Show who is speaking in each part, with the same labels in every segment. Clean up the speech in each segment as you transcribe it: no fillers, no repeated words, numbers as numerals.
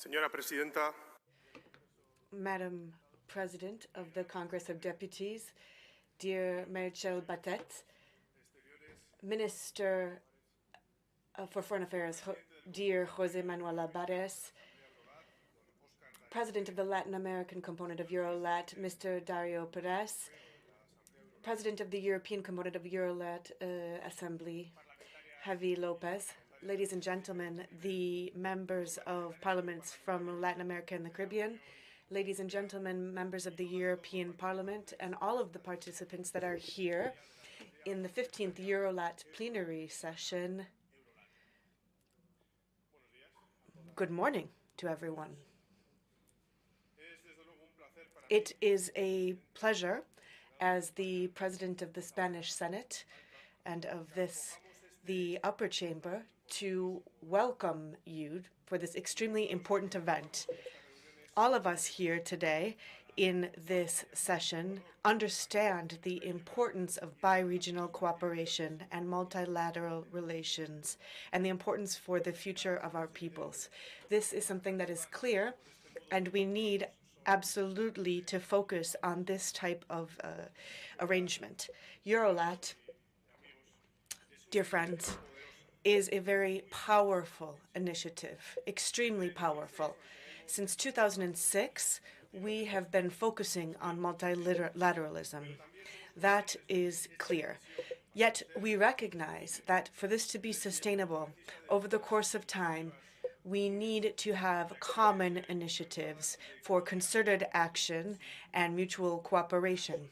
Speaker 1: Señora Presidenta,
Speaker 2: Madam President of the Congress of Deputies, dear Marichel Batet, Minister for Foreign Affairs, dear Jose Manuel Alvarez, President of the Latin American component of EuroLat, Mr. Dario Perez, President of the European component of EuroLat Assembly, Javi Lopez, ladies and gentlemen, the members of parliaments from Latin America and the Caribbean, ladies and gentlemen, members of the European Parliament, and all of the participants that are here in the 15th EuroLat Plenary session. Good morning to everyone. It is a pleasure as the President of the Spanish Senate and of the upper chamber to welcome you for this extremely important event. All of us here today in this session understand the importance of bi-regional cooperation and multilateral relations and the importance for the future of our peoples. This is something that is clear, and we need absolutely to focus on this type of arrangement. EuroLat, dear friends, is a very powerful initiative, extremely powerful. Since 2006, we have been focusing on multilateralism. That is clear. Yet we recognize that for this to be sustainable over the course of time, we need to have common initiatives for concerted action and mutual cooperation,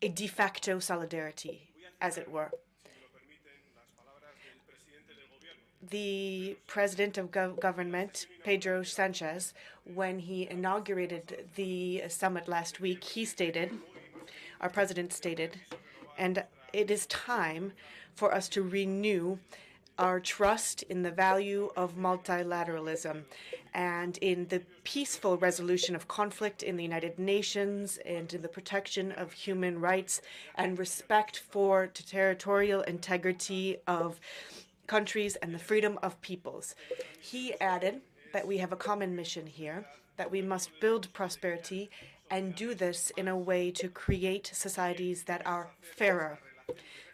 Speaker 2: a de facto solidarity, as it were. The president of government, Pedro Sanchez, when he inaugurated the summit last week, he stated, our president stated, and it is time for us to renew our trust in the value of multilateralism and in the peaceful resolution of conflict in the United Nations and in the protection of human rights and respect for territorial integrity of countries and the freedom of peoples. He added that we have a common mission here, that we must build prosperity and do this in a way to create societies that are fairer.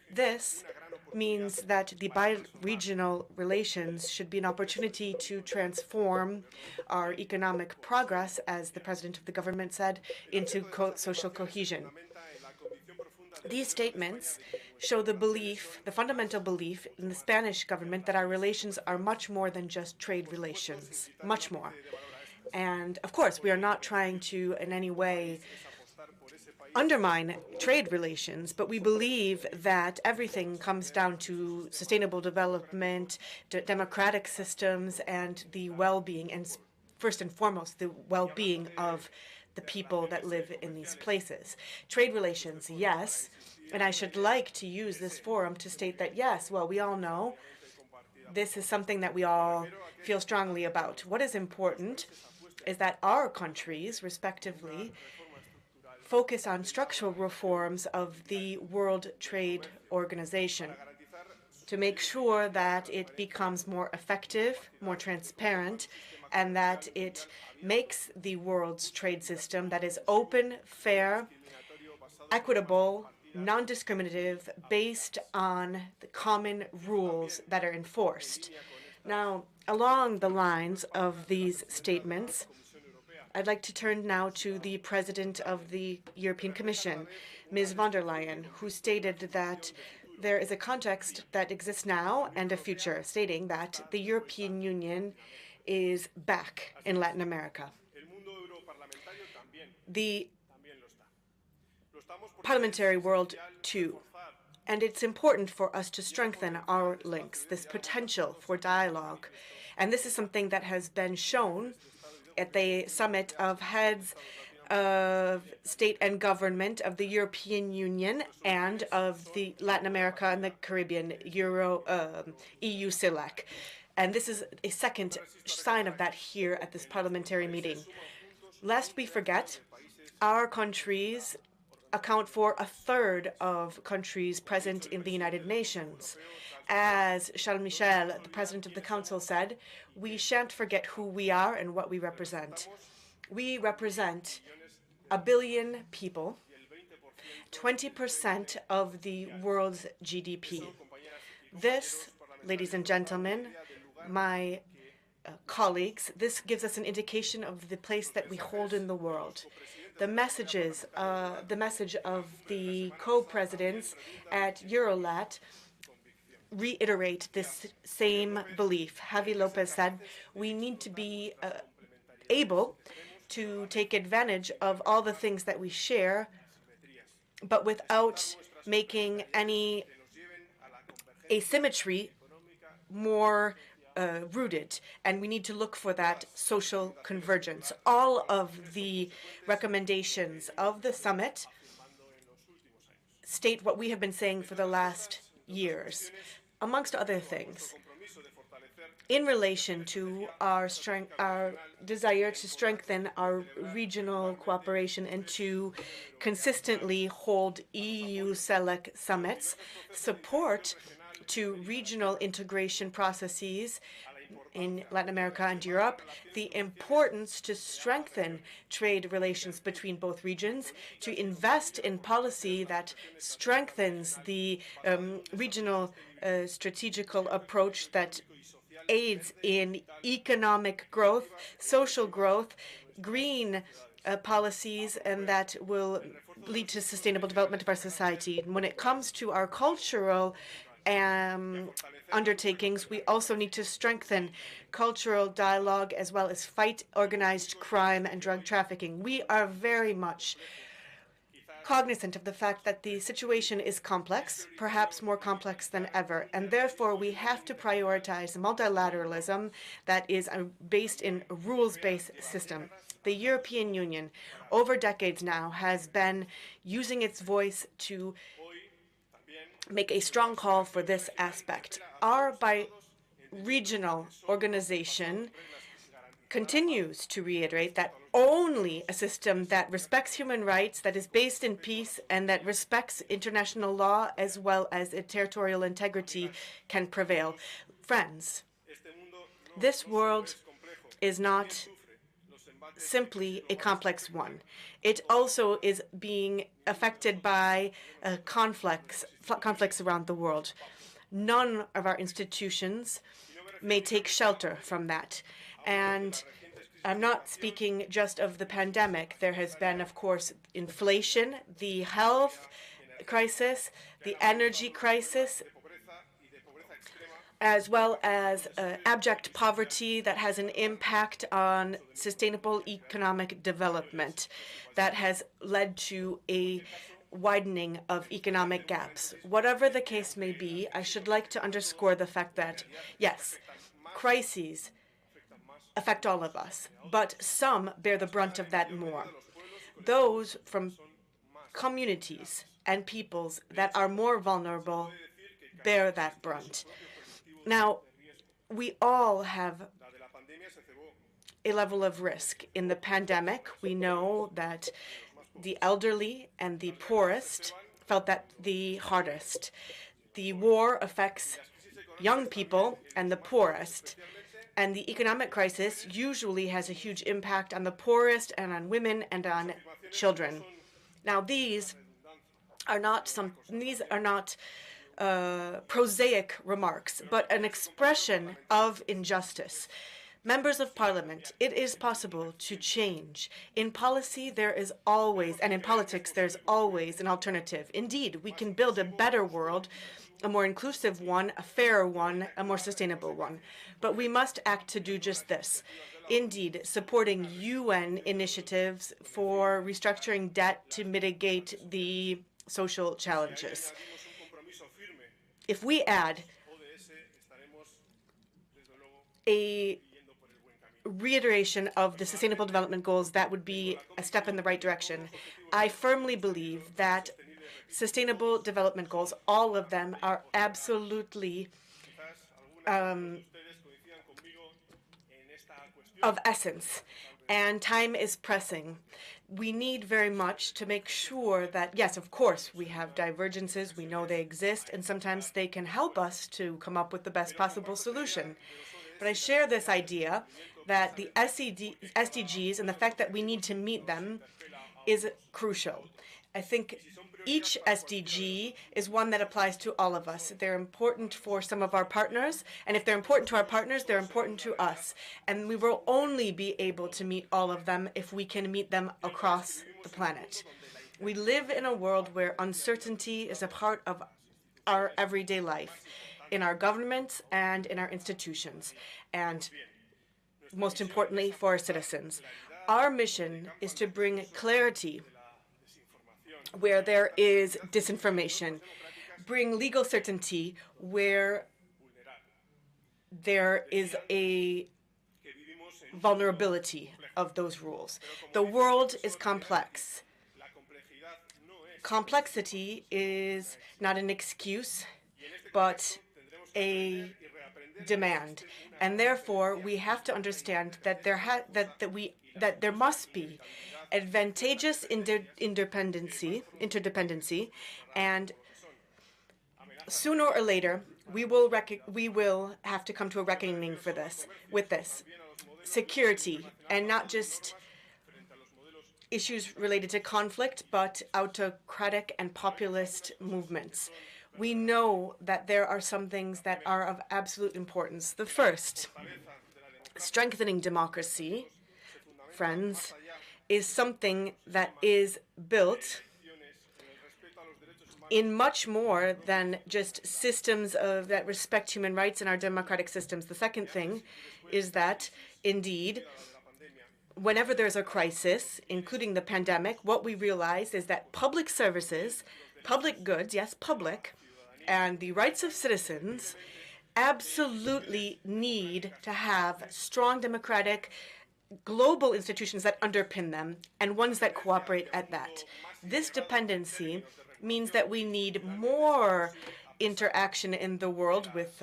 Speaker 2: This means that the bi-regional relations should be an opportunity to transform our economic progress, as the president of the government said, into social cohesion. These statements show the fundamental belief in the Spanish government that our relations are much more than just trade relations, much more. And of course, we are not trying to in any way undermine trade relations, but we believe that everything comes down to sustainable development, democratic systems, and the well-being, and first and foremost, the well-being of the people that live in these places. Trade relations, yes, and I should like to use this forum to state that, yes, well, we all know this is something that we all feel strongly about. What is important is that our countries, respectively, focus on structural reforms of the World Trade Organization to make sure that it becomes more effective, more transparent, and that it makes the world's trade system that is open, fair, equitable, non-discriminative, based on the common rules that are enforced. Now, along the lines of these statements, I'd like to turn now to the President of the European Commission, Ms. von der Leyen, who stated that there is a context that exists now and a future, stating that the European Union is back in Latin America. The parliamentary world, too. And it's important for us to strengthen our links, this potential for dialogue. And this is something that has been shown at the summit of heads of state and government of the European Union and of the Latin America and the Caribbean, EU CELAC. And this is a second sign of that here at this parliamentary meeting. Lest we forget, our countries account for a third of countries present in the United Nations. As Charles Michel, the President of the Council, said, we shan't forget who we are and what we represent. We represent 1 billion people, 20% of the world's GDP. This, ladies and gentlemen, my colleagues, this gives us an indication of the place that we hold in the world. The message of the co-presidents at EuroLat reiterate this same belief. Javi Lopez said, we need to be able to take advantage of all the things that we share, but without making any asymmetry more rooted, and we need to look for that social convergence. All of the recommendations of the summit state what we have been saying for the last years, amongst other things, in relation to our desire to strengthen our regional cooperation and to consistently hold EU-SELEC summits, support to regional integration processes in Latin America and Europe, the importance to strengthen trade relations between both regions, to invest in policy that strengthens the regional strategical approach that aids in economic growth, social growth, green policies, and that will lead to sustainable development of our society. And when it comes to our cultural undertakings, we also need to strengthen cultural dialogue as well as fight organized crime and drug trafficking. We are very much cognizant of the fact that the situation is complex, perhaps more complex than ever, and therefore we have to prioritize multilateralism that is based in a rules-based system. The European Union, over decades now, has been using its voice to make a strong call for this aspect. Our bi-regional organization continues to reiterate that only a system that respects human rights, that is based in peace, and that respects international law as well as territorial integrity can prevail. Friends, this world is not simply a complex one. It also is being affected by conflicts around the world. None of our institutions may take shelter from that. And I'm not speaking just of the pandemic. There has been, of course, inflation, the health crisis, the energy crisis, as well as abject poverty that has an impact on sustainable economic development that has led to a widening of economic gaps. Whatever the case may be, I should like to underscore the fact that, yes, crises affect all of us, but some bear the brunt of that more. Those from communities and peoples that are more vulnerable bear that brunt. Now, we all have a level of risk. In the pandemic, we know that the elderly and the poorest felt that the hardest. The war affects young people and the poorest. And the economic crisis usually has a huge impact on the poorest and on women and on children. Now, these are not prosaic remarks, but an expression of injustice. Members of Parliament, it is possible to change. In policy, there is always, and in politics, there's always an alternative. Indeed, we can build a better world, a more inclusive one, a fairer one, a more sustainable one. But we must act to do just this. Indeed, supporting UN initiatives for restructuring debt to mitigate the social challenges. If we add a reiteration of the Sustainable Development Goals, that would be a step in the right direction. I firmly believe that Sustainable Development Goals, all of them, are absolutely of essence, and time is pressing. We need very much to make sure that, yes, of course, we have divergences, we know they exist, and sometimes they can help us to come up with the best possible solution. But I share this idea that the SDGs and the fact that we need to meet them is crucial. I think each SDG is one that applies to all of us. They're important for some of our partners, and if they're important to our partners, they're important to us. And we will only be able to meet all of them if we can meet them across the planet. We live in a world where uncertainty is a part of our everyday life, in our governments and in our institutions, and most importantly, for our citizens. Our mission is to bring clarity where there is disinformation, bring legal certainty where there is a vulnerability of those rules. The world is complex. Complexity is not an excuse, but a demand, and therefore we have to understand that there must be advantageous interdependency, and sooner or later we will have to come to a reckoning for this with this security, and not just issues related to conflict, but autocratic and populist movements. We know that there are some things that are of absolute importance. The first, strengthening democracy, friends, is something that is built in much more than just systems that respect human rights in our democratic systems. The second thing is that, indeed, whenever there's a crisis, including the pandemic, what we realize is that public services, public goods, yes, public, and the rights of citizens absolutely need to have strong democratic global institutions that underpin them, and ones that cooperate at that. This dependency means that we need more interaction in the world with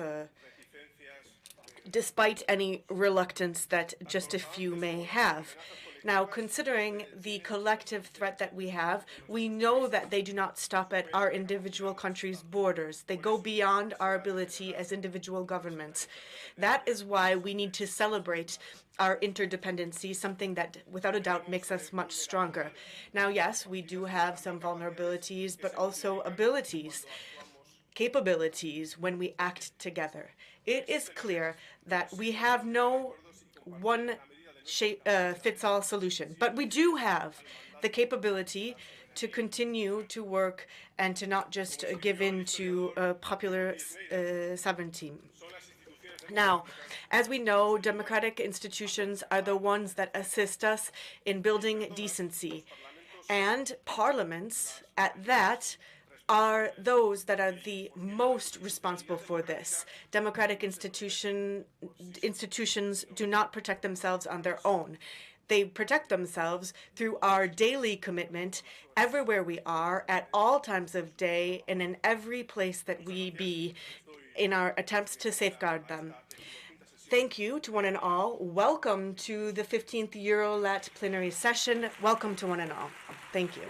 Speaker 2: despite any reluctance that just a few may have. Now, considering the collective threat that we have, we know that they do not stop at our individual countries' borders. They go beyond our ability as individual governments. That is why we need to celebrate our interdependency, something that, without a doubt, makes us much stronger. Now, yes, we do have some vulnerabilities, but also abilities, capabilities when we act together. It is clear that we have no one-fits-all solution, but we do have the capability to continue to work and to not just give in to popular sovereignty. Now, as we know, democratic institutions are the ones that assist us in building decency, and parliaments, at that, are those that are the most responsible for this. Democratic institutions do not protect themselves on their own. They protect themselves through our daily commitment everywhere we are, at all times of day, and in every place that we be, in our attempts to safeguard them. Thank you to one and all. Welcome to the 15th EuroLat Plenary session. Welcome to one and all. Thank you.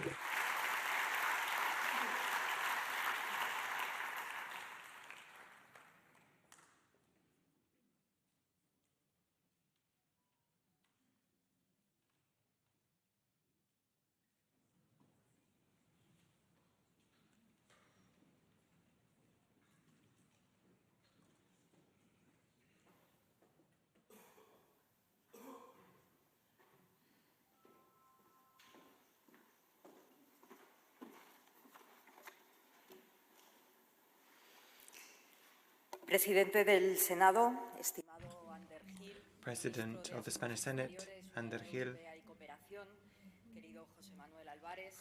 Speaker 1: Presidente del Senado, estimado Ander Gil,
Speaker 3: President of the Spanish Senate, Ander Gil,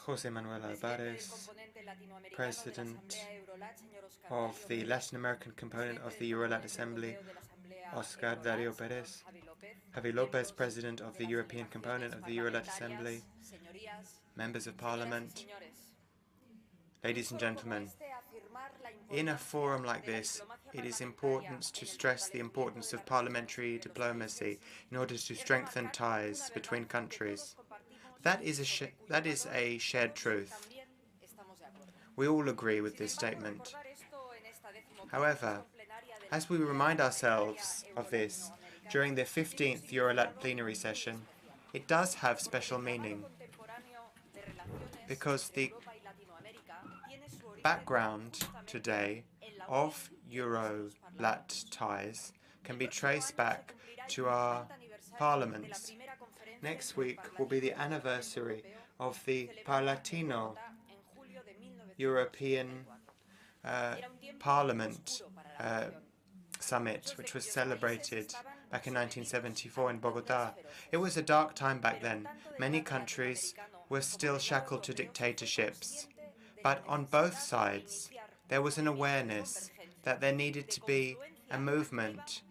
Speaker 3: José Manuel Álvarez, President of the Latin American component of the EuroLat Assembly, Oscar Dario Pérez, Javi López, President of the European component of the EuroLat Assembly, Members of Parliament, ladies and gentlemen, In a forum like this, it is important to stress the importance of parliamentary diplomacy in order to strengthen ties between countries. That is a shared truth. We all agree with this statement. However, as we remind ourselves of this during the 15th EuroLat Plenary session, it does have special meaning because the background today of EuroLat ties can be traced back to our parliaments. Next week will be the anniversary of the Parlatino European Parliament summit, which was celebrated back in 1974 in Bogota. It was a dark time back then. Many countries were still shackled to dictatorships. But on both sides, there was an awareness that there needed to be a movement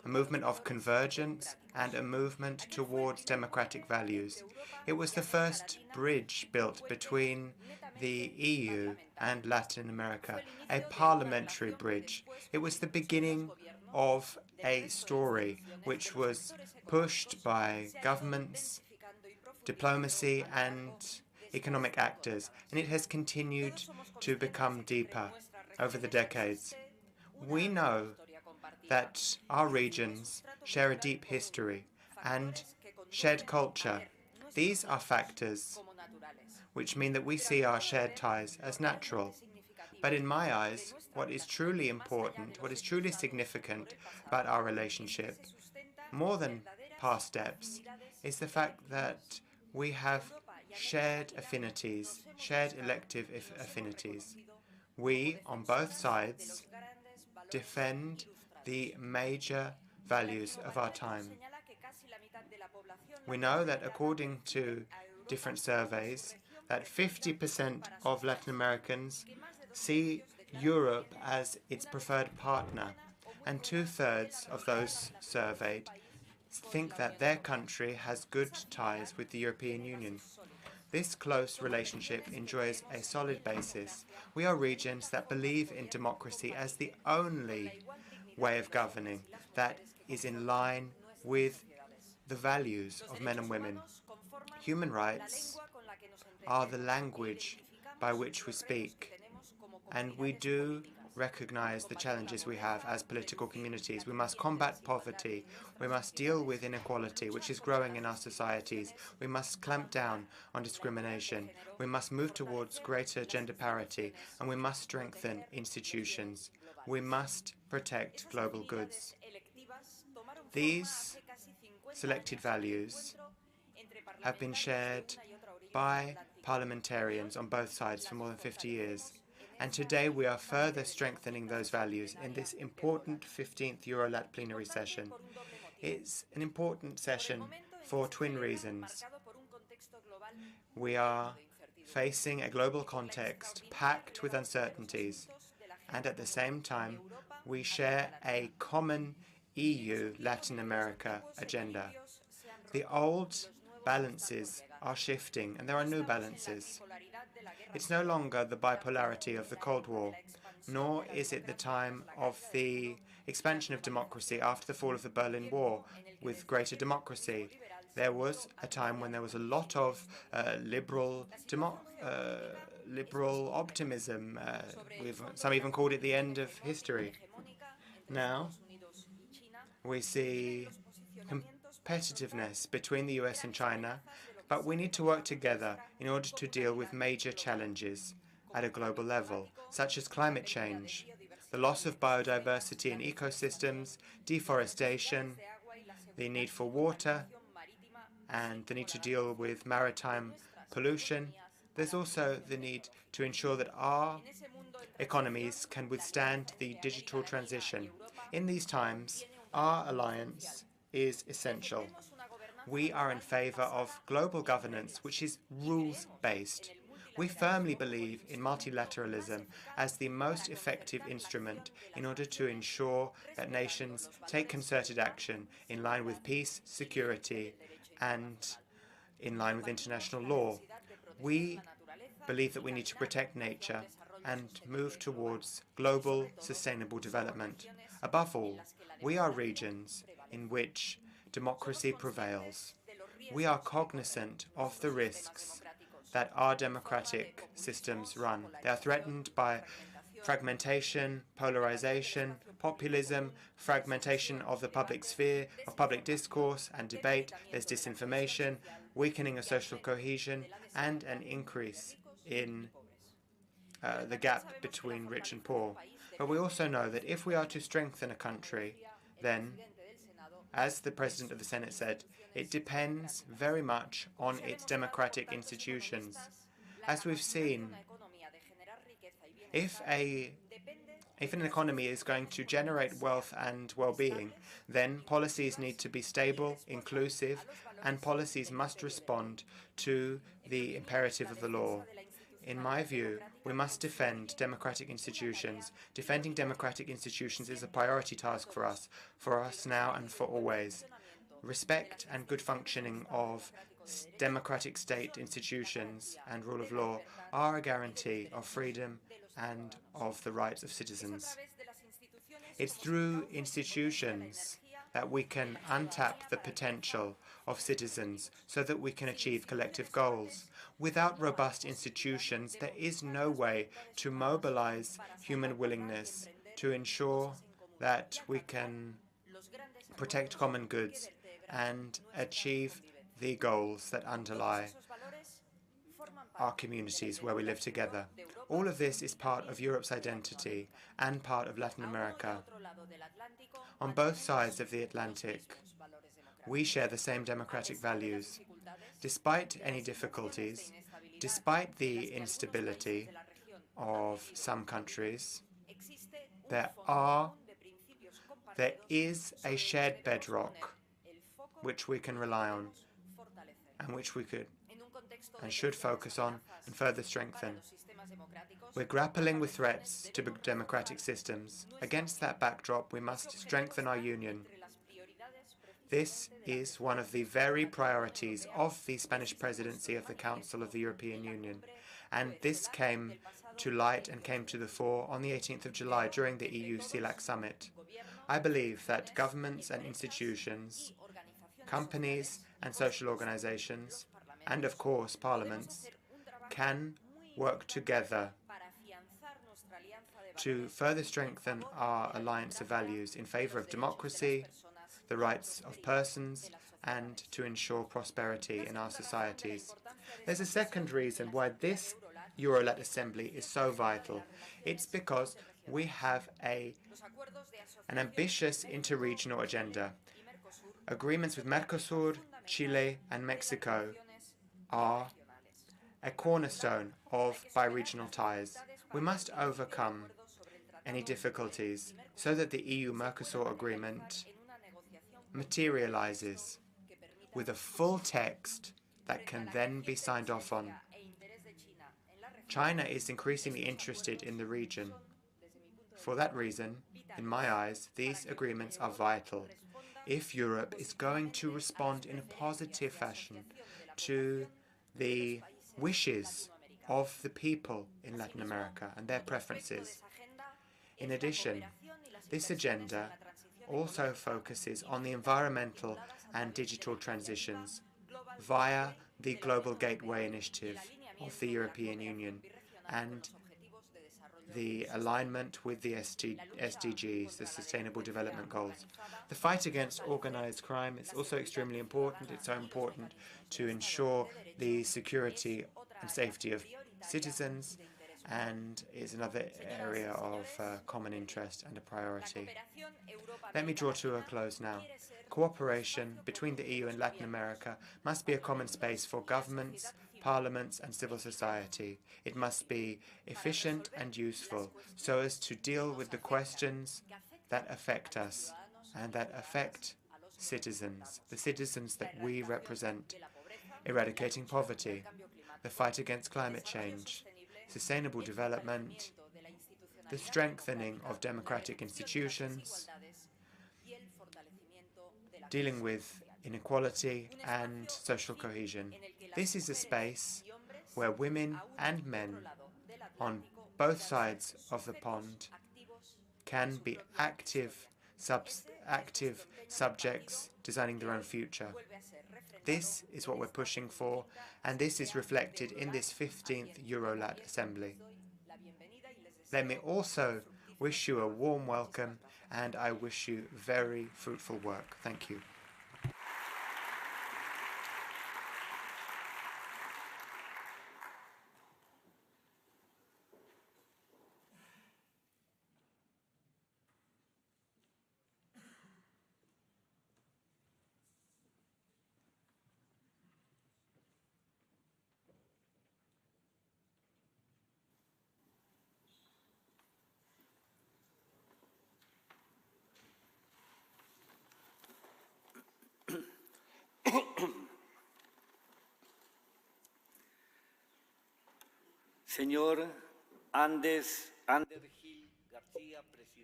Speaker 3: of convergence and a movement towards democratic values. It was the first bridge built between the EU and Latin America, a parliamentary bridge. It was the beginning of a story which was pushed by governments, diplomacy, and economic actors, and it has continued to become deeper over the decades. We know that our regions share a deep history and shared culture. These are factors which mean that we see our shared ties as natural. But in my eyes, what is truly important, what is truly significant about our relationship, more than past steps, is the fact that we have shared affinities, shared elective affinities. We, on both sides, defend the major values of our time. We know that according to different surveys, that 50% of Latin Americans see Europe as its preferred partner, and 2/3 of those surveyed think that their country has good ties with the European Union. This close relationship enjoys a solid basis. We are regions that believe in democracy as the only way of governing that is in line with the values of men and women. Human rights are the language by which we speak, and we do recognize the challenges we have as political communities. We must combat poverty. We must deal with inequality, which is growing in our societies. We must clamp down on discrimination. We must move towards greater gender parity, and we must strengthen institutions. We must protect global goods. These selected values have been shared by parliamentarians on both sides for more than 50 years. And today we are further strengthening those values in this important 15th EuroLat Plenary session. It's an important session for twin reasons. We are facing a global context packed with uncertainties, and at the same time we share a common EU-Latin America agenda. The old balances are shifting, and there are new balances. It's no longer the bipolarity of the Cold War, nor is it the time of the expansion of democracy after the fall of the Berlin Wall with greater democracy. There was a time when there was a lot of liberal optimism. Some even called it the end of history. Now we see competitiveness between the US and China, but we need to work together in order to deal with major challenges at a global level, such as climate change, the loss of biodiversity and ecosystems, deforestation, the need for water, and the need to deal with maritime pollution. There's also the need to ensure that our economies can withstand the digital transition. In these times, our alliance is essential. We are in favor of global governance, which is rules-based. We firmly believe in multilateralism as the most effective instrument in order to ensure that nations take concerted action in line with peace, security, and in line with international law. We believe that we need to protect nature and move towards global sustainable development. Above all, we are regions in which democracy prevails. We are cognizant of the risks that our democratic systems run. They are threatened by fragmentation, polarization, populism, fragmentation of the public sphere, of public discourse and debate. There's disinformation, weakening of social cohesion, and an increase in the gap between rich and poor. But we also know that if we are to strengthen a country, then, as the President of the Senate said, it depends very much on its democratic institutions. As we've seen, if an economy is going to generate wealth and well-being, then policies need to be stable, inclusive, and policies must respond to the imperative of the law. In my view, we must defend democratic institutions. Defending democratic institutions is a priority task for us now and for always. Respect and good functioning of democratic state institutions and rule of law are a guarantee of freedom and of the rights of citizens. It's through institutions that we can untap the potential of citizens so that we can achieve collective goals. Without robust institutions, there is no way to mobilize human willingness to ensure that we can protect common goods and achieve the goals that underlie our communities where we live together. All of this is part of Europe's identity and part of Latin America. On both sides of the Atlantic, we share the same democratic values. Despite any difficulties, despite the instability of some countries, there is a shared bedrock which we can rely on and which we could and should focus on and further strengthen. We're grappling with threats to democratic systems. Against that backdrop, we must strengthen our union. This is one of the very priorities of the Spanish presidency of the Council of the European Union, and this came to light and came to the fore on the 18th of July during the EU-CELAC summit. I believe that governments and institutions, companies and social organizations, and of course parliaments, can work together to further strengthen our alliance of values in favor of democracy, the rights of persons, and to ensure prosperity in our societies. There's a second reason why this EuroLat Assembly is so vital. It's because we have an ambitious interregional agenda. Agreements with Mercosur, Chile, and Mexico are a cornerstone of bi-regional ties. We must overcome any difficulties so that the EU-Mercosur agreement materializes with a full text that can then be signed off on. China is increasingly interested in the region. For that reason, in my eyes, these agreements are vital if Europe is going to respond in a positive fashion to the wishes of the people in Latin America and their preferences. In addition, this agenda also focuses on the environmental and digital transitions via the Global Gateway Initiative of the European Union and the alignment with the SDGs, the Sustainable Development Goals. The fight against organized crime is also extremely important. It's so important to ensure the security and safety of citizens, and is another area of common interest and a priority. Let me draw to a close now. Cooperation between the EU and Latin America must be a common space for governments, parliaments and civil society. It must be efficient and useful so as to deal with the questions that affect us and that affect citizens, the citizens that we represent. Eradicating poverty, the fight against climate change, sustainable development, the strengthening of democratic institutions, dealing with inequality and social cohesion. This is a space where women and men on both sides of the pond can be active subjects designing their own future. This is what we're pushing for, and this is reflected in this 15th EuroLat Assembly. Let me also wish you a warm welcome, and I wish you very fruitful work. Thank you.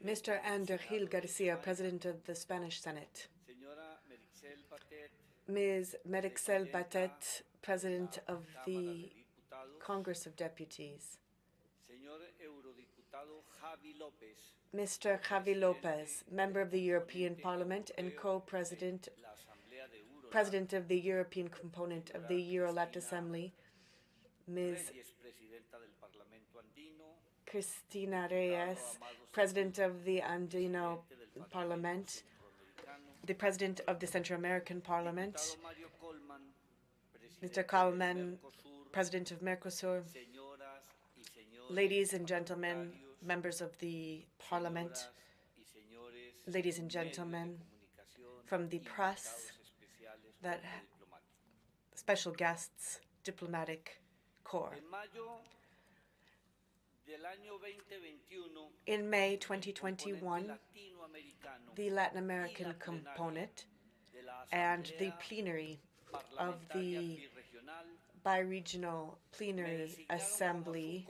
Speaker 2: Mr. Andergil Garcia, President of the Spanish Senate. Ms. Merixel Batet, President of the Congress of Deputies. Mr. Javi Lopez, Member of the European Parliament and Co-President of the European component of the EuroLat Assembly. Ms. Cristina Reyes, President of the Andino Parliament, the President of the Central American Parliament, Mr. Coleman, President of Mercosur, ladies and gentlemen, members of the Parliament, ladies and gentlemen from the press, that special guests, diplomatic corps. In May 2021, the Latin American component and the plenary of the Bi-Regional Plenary Assembly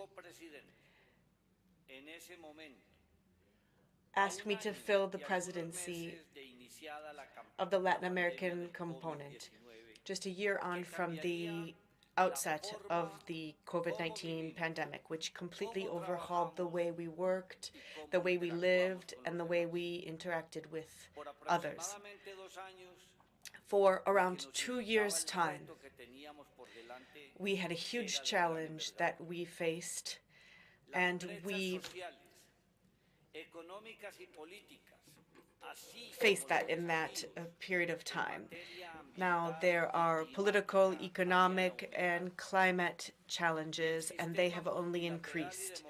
Speaker 2: asked me to fill the presidency of the Latin American component, just a year on from the outset of the COVID-19 pandemic, which completely overhauled the way we worked, the way we lived, and the way we interacted with others. For around 2 years' time, we had a huge challenge that we faced, and we faced that in that period of time. Now, there are political, economic, and climate challenges, and they have only increased.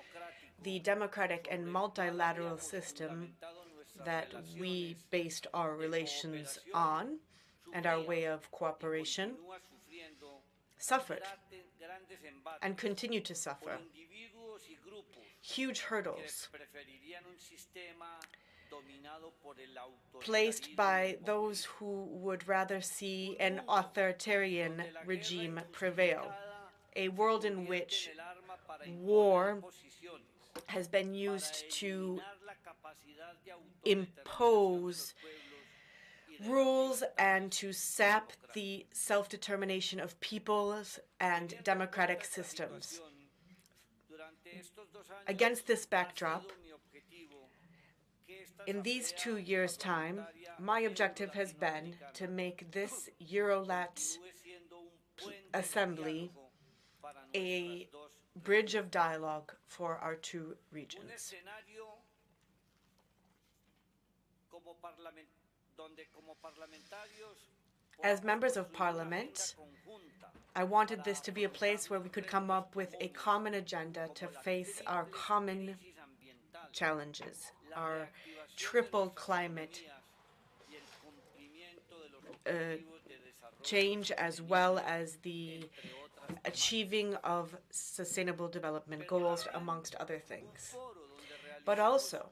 Speaker 2: The democratic and multilateral system that we based our relations on and our way of cooperation suffered and continue to suffer huge hurdles placed by those who would rather see an authoritarian regime prevail, a world in which war has been used to impose rules and to sap the self-determination of peoples and democratic systems. Against this backdrop, in these 2 years' time, my objective has been to make this EuroLat Assembly a bridge of dialogue for our two regions. As members of Parliament, I wanted this to be a place where we could come up with a common agenda to face our common challenges, our triple climate change, as well as the achieving of sustainable development goals, amongst other things. But also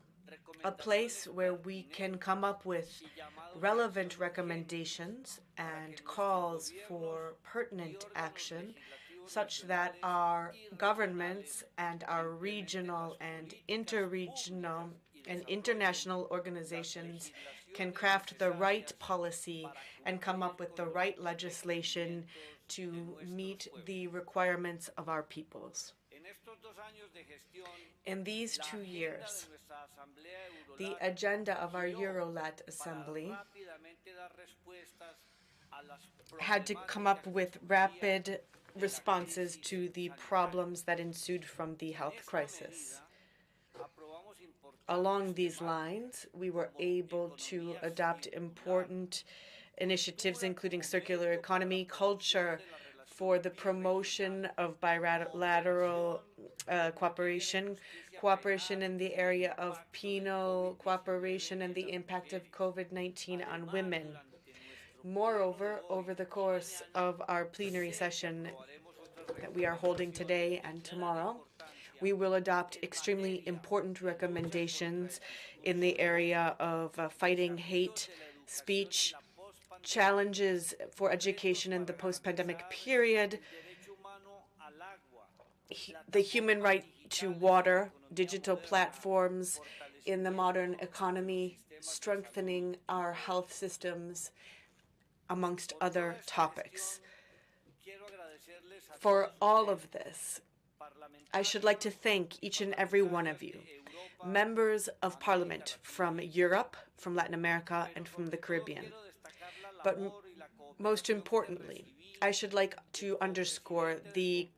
Speaker 2: a place where we can come up with relevant recommendations and calls for pertinent action, such that our governments and our regional and interregional and international organizations can craft the right policy and come up with the right legislation to meet the requirements of our peoples. In these 2 years, the agenda of our EuroLat Assembly had to come up with rapid responses to the problems that ensued from the health crisis. Along these lines, we were able to adopt important initiatives, including circular economy, culture for the promotion of bilateral cooperation, cooperation in the area of penal cooperation, and the impact of COVID-19 on women. Moreover, over the course of our plenary session that we are holding today and tomorrow, we will adopt extremely important recommendations in the area of fighting hate speech, challenges for education in the post-pandemic period, the human right to water, digital platforms in the modern economy, strengthening our health systems, amongst other topics. For all of this, I should like to thank each and every one of you, members of Parliament from Europe, from Latin America, and from the Caribbean. But most importantly, I should like to underscore the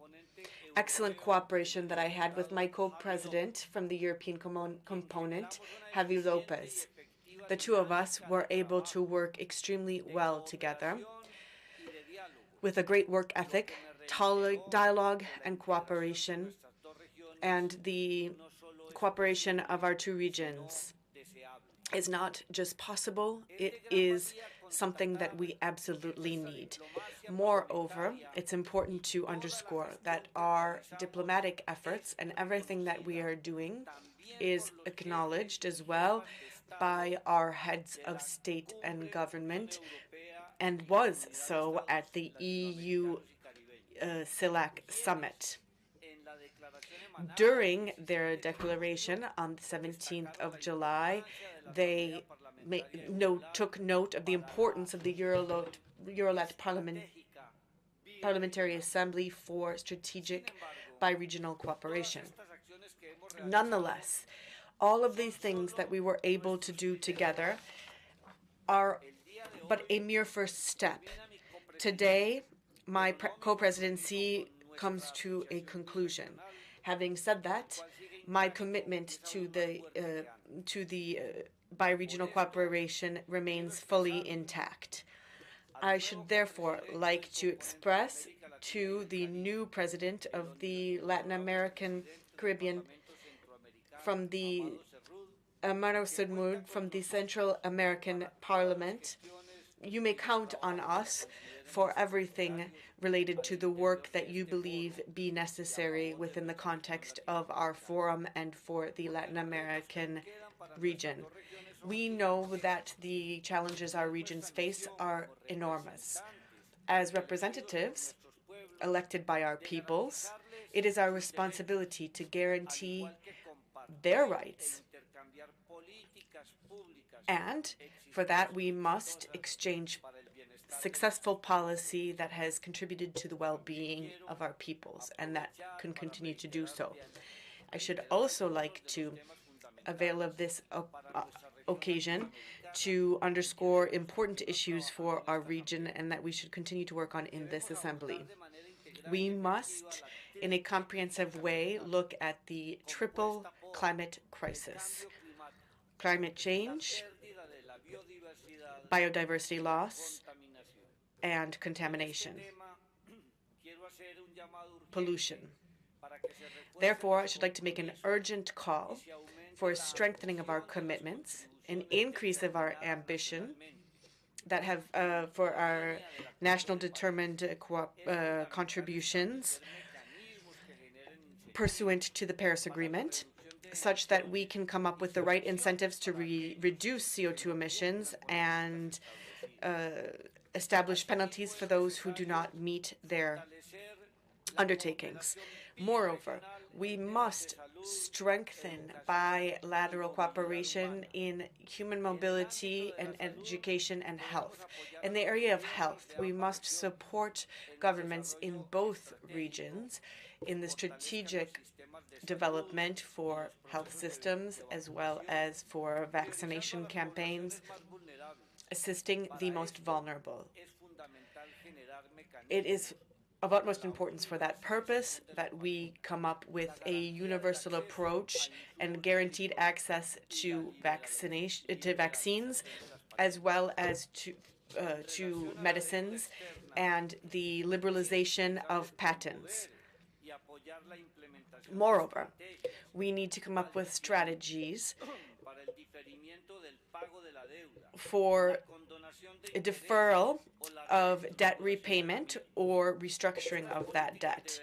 Speaker 2: excellent cooperation that I had with my co-president from the European component, Javi Lopez. The two of us were able to work extremely well together with a great work ethic, dialogue and cooperation, and the cooperation of our two regions is not just possible, it is something that we absolutely need. Moreover, it's important to underscore that our diplomatic efforts and everything that we are doing is acknowledged as well by our heads of state and government, and was so at the EU CELAC summit. During their declaration on the 17th of July, they took note of the importance of the EuroLat Parliamentary Assembly for strategic bi-regional cooperation. Nonetheless, all of these things that we were able to do together are but a mere first step. Today, my co-presidency comes to a conclusion. Having said that, my commitment to the bi-regional cooperation remains fully intact. I should therefore like to express to the new president of the Latin American Caribbean from the Amaro Sudmud from the Central American Parliament, you may count on us for everything related to the work that you believe be necessary within the context of our forum and for the Latin American region. We know that the challenges our regions face are enormous. As representatives elected by our peoples, it is our responsibility to guarantee their rights. And for that, we must exchange successful policy that has contributed to the well-being of our peoples, and that can continue to do so. I should also like to avail of this occasion to underscore important issues for our region and that we should continue to work on in this assembly. We must, in a comprehensive way, look at the triple climate crisis: climate change, biodiversity loss, and contamination, pollution. Therefore, I should like to make an urgent call for a strengthening of our commitments, an increase of our ambition that have for our national determined contributions pursuant to the Paris Agreement, such that we can come up with the right incentives to reduce CO2 emissions and establish penalties for those who do not meet their undertakings. Moreover, we must strengthen bilateral cooperation in human mobility and education and health. In the area of health, we must support governments in both regions in the strategic development for health systems as well as for vaccination campaigns, assisting the most vulnerable. It is of utmost importance for that purpose that we come up with a universal approach and guaranteed access to vaccines, as well as to medicines, and the liberalization of patents. Moreover, we need to come up with strategies for a deferral of debt repayment or restructuring of that debt.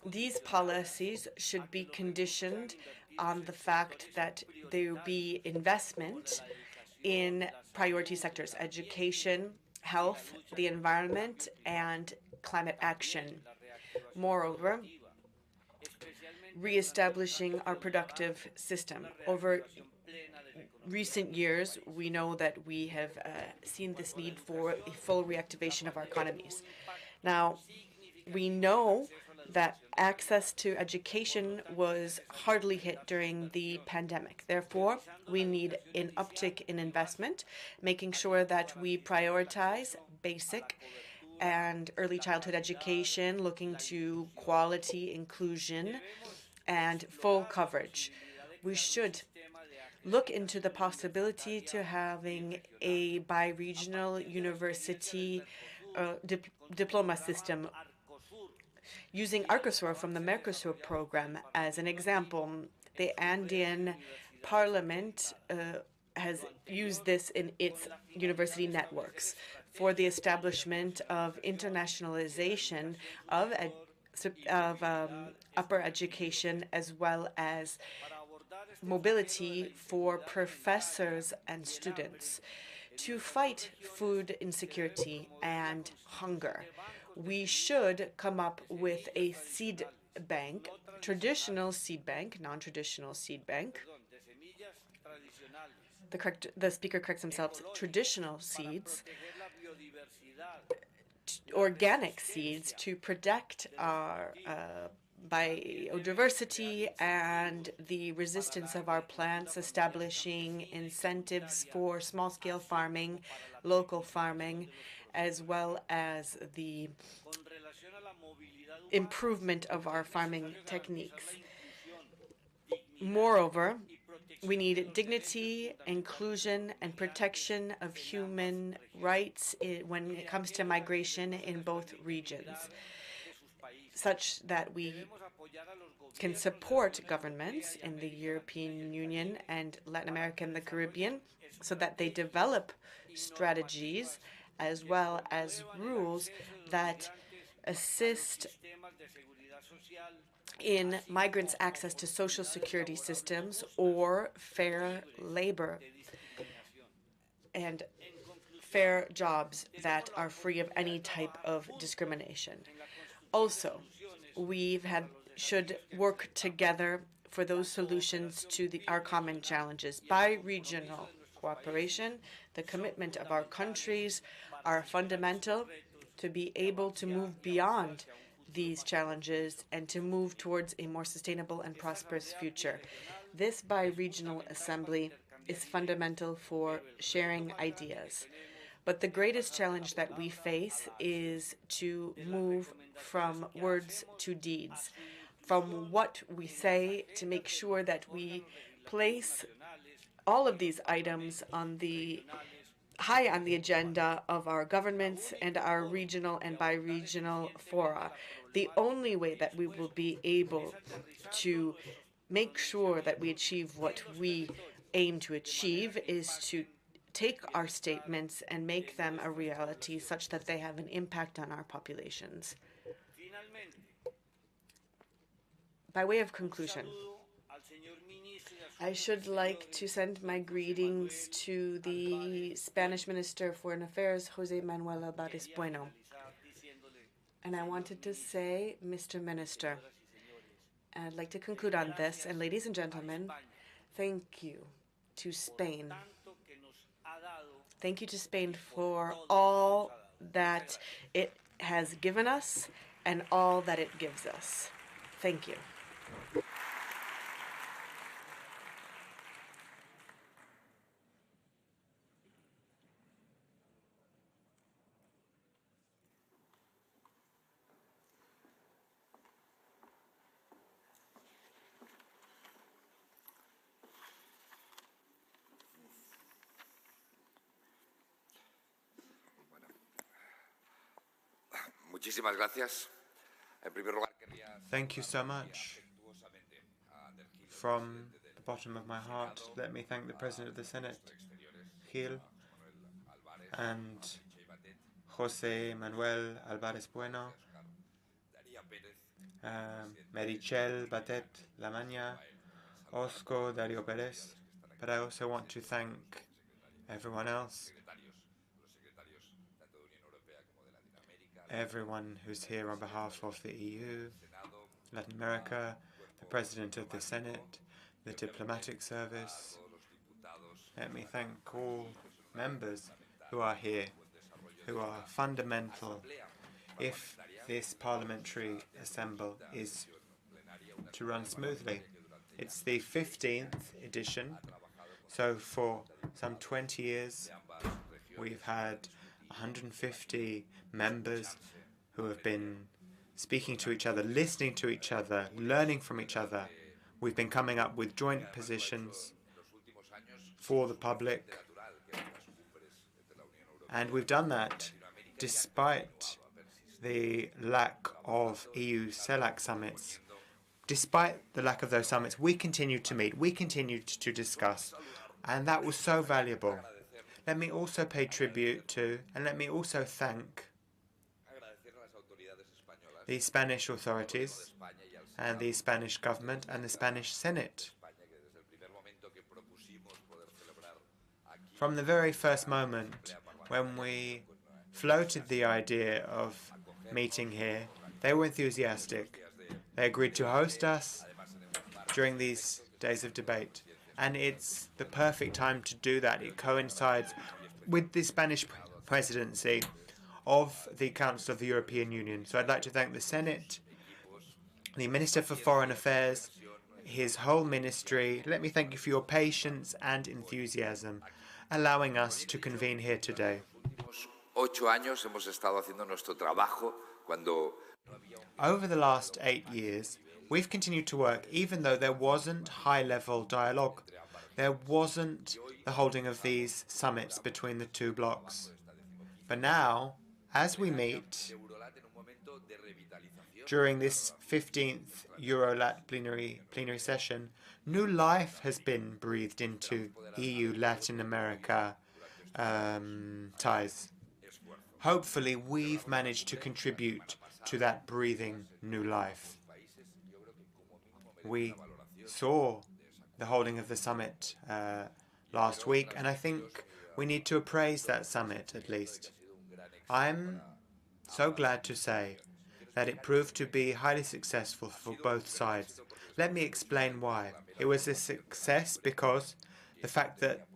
Speaker 2: These policies should be conditioned on the fact that there will be investment in priority sectors: education, health, the environment, and climate action. Moreover, reestablishing our productive system. Over recent years, we know that we have seen this need for a full reactivation of our economies. Now, we know that access to education was hardly hit during the pandemic. Therefore, we need an uptick in investment, making sure that we prioritize basic and early childhood education, looking to quality, inclusion, and full coverage. We should look into the possibility to having a bi-regional university diploma system, using Arcosur from the Mercosur program as an example. The Andean Parliament has used this in its university networks for the establishment of internationalization of upper education, as well as mobility for professors and students. To fight food insecurity and hunger, we should come up with a seed bank, traditional seed bank, non-traditional seed bank. The speaker corrects himself: traditional seeds, organic seeds, to protect our biodiversity and the resistance of our plants, establishing incentives for small-scale farming, local farming, as well as the improvement of our farming techniques. Moreover, we need dignity, inclusion, and protection of human rights when it comes to migration in both regions, such that we can support governments in the European Union and Latin America and the Caribbean so that they develop strategies as well as rules that assist in migrants' access to social security systems or fair labor and fair jobs that are free of any type of discrimination. Also, should work together for those solutions to our common challenges. Bi-regional cooperation, the commitment of our countries are fundamental to be able to move beyond these challenges and to move towards a more sustainable and prosperous future. This bi-regional assembly is fundamental for sharing ideas. But the greatest challenge that we face is to move from words to deeds, from what we say, to make sure that we place all of these items high on the agenda of our governments and our regional and bi-regional fora. The only way that we will be able to make sure that we achieve what we aim to achieve is to take our statements and make them a reality such that they have an impact on our populations. By way of conclusion, I should like to send my greetings to the Spanish Minister of Foreign Affairs, José Manuel Álvarez Bueno. And I wanted to say, Mr. Minister, I'd like to conclude on this, and ladies and gentlemen, thank you to Spain. Thank you to Spain for all that it has given us and all that it gives us. Thank you.
Speaker 4: Muchísimas gracias. En primer lugar,
Speaker 3: Thank you so much. From the bottom of my heart, let me thank the President of the Senate, Gil, and José Manuel Álvarez Bueno, Merichel Batet Lamaña, Osco Dario Pérez. But I also want to thank everyone else, everyone who's here on behalf of the EU, Latin America, the President of the Senate, the Diplomatic Service. Let me thank all members who are here, who are fundamental if this parliamentary assembly is to run smoothly. It's the 15th edition, so for some 20 years we've had 150 members who have been speaking to each other, listening to each other, learning from each other. We've been coming up with joint positions for the public, and we've done that despite the lack of EU CELAC summits. Despite the lack of those summits, we continued to meet, we continued to discuss, and that was so valuable. Let me also pay tribute to, and let me also thank the Spanish authorities and the Spanish government and the Spanish Senate. From the very first moment when we floated the idea of meeting here, they were enthusiastic. They agreed to host us during these days of debate. And it's the perfect time to do that. It coincides with the Spanish presidency of the Council of the European Union. So I'd like to thank the Senate, the Minister for Foreign Affairs, his whole ministry. Let me thank you for your patience and enthusiasm, allowing us to convene here today.
Speaker 4: 8 años hemos estado haciendo nuestro trabajo cuando
Speaker 3: Over the last 8 years, we've continued to work even though there wasn't high-level dialogue. There wasn't the holding of these summits between the two blocs. But now, as we meet during this 15th EuroLat plenary session, new life has been breathed into EU-Latin America ties. Hopefully, we've managed to contribute to that breathing new life. We saw the holding of the summit last week, and I think we need to appraise that summit at least. I'm so glad to say that it proved to be highly successful for both sides. Let me explain why. It was a success because the fact that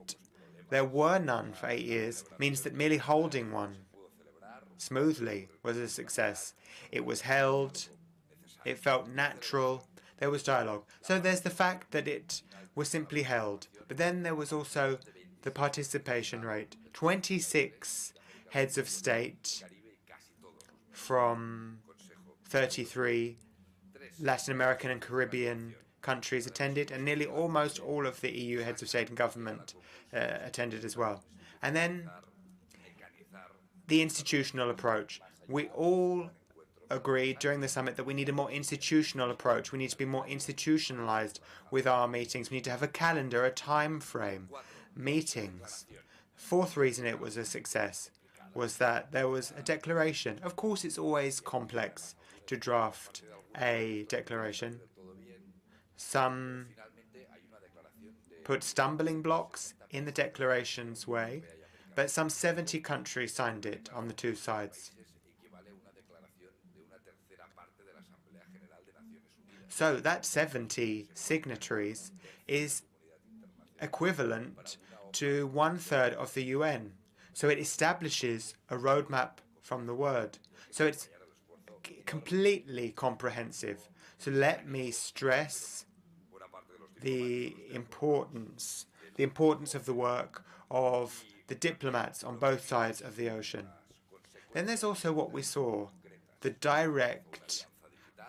Speaker 3: there were none for 8 years means that merely holding one smoothly was a success. It was held, it felt natural, there was dialogue. So there's the fact that it was simply held. But then there was also the participation rate. 26 heads of state from 33 Latin American and Caribbean countries attended, and nearly almost all of the EU heads of state and government attended as well. And then the institutional approach. We all agreed during the summit that we need a more institutional approach. We need to be more institutionalized with our meetings. We need to have a calendar, a time frame, meetings. Fourth reason it was a success was that there was a declaration. Of course, it's always complex to draft a declaration. Some put stumbling blocks in the declaration's way, but some 70 countries signed it on the two sides. So that 70 signatories is equivalent to 1/3 of the UN. So it establishes a roadmap from the word. So it's completely comprehensive. So let me stress the importance of the work of the diplomats on both sides of the ocean. Then there's also what we saw, the direct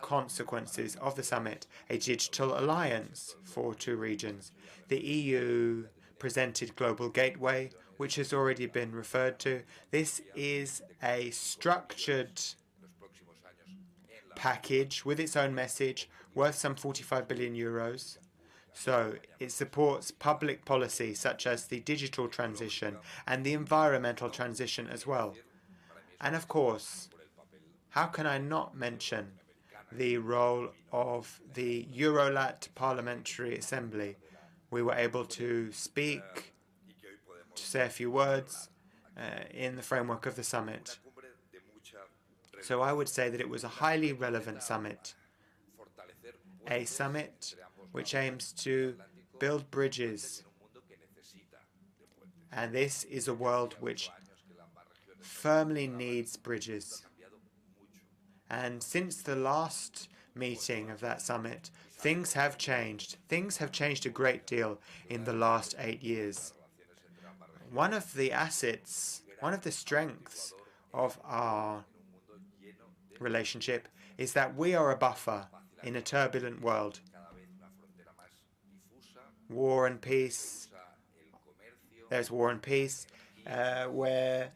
Speaker 3: consequences of the summit, a digital alliance for two regions. The EU presented Global Gateway, which has already been referred to. This is a structured package with its own message worth some 45 billion euros. So it supports public policy such as the digital transition and the environmental transition as well. And of course, how can I not mention the role of the EuroLat Parliamentary Assembly? We were able to speak, to say a few words in the framework of the summit. So I would say that it was a highly relevant summit, a summit which aims to build bridges. And this is a world which firmly needs bridges. And since the last meeting of that summit, things have changed. Things have changed a great deal in the last 8 years. One of the assets, one of the strengths of our relationship is that we are a buffer in a turbulent world. War and peace. There's war and peace, where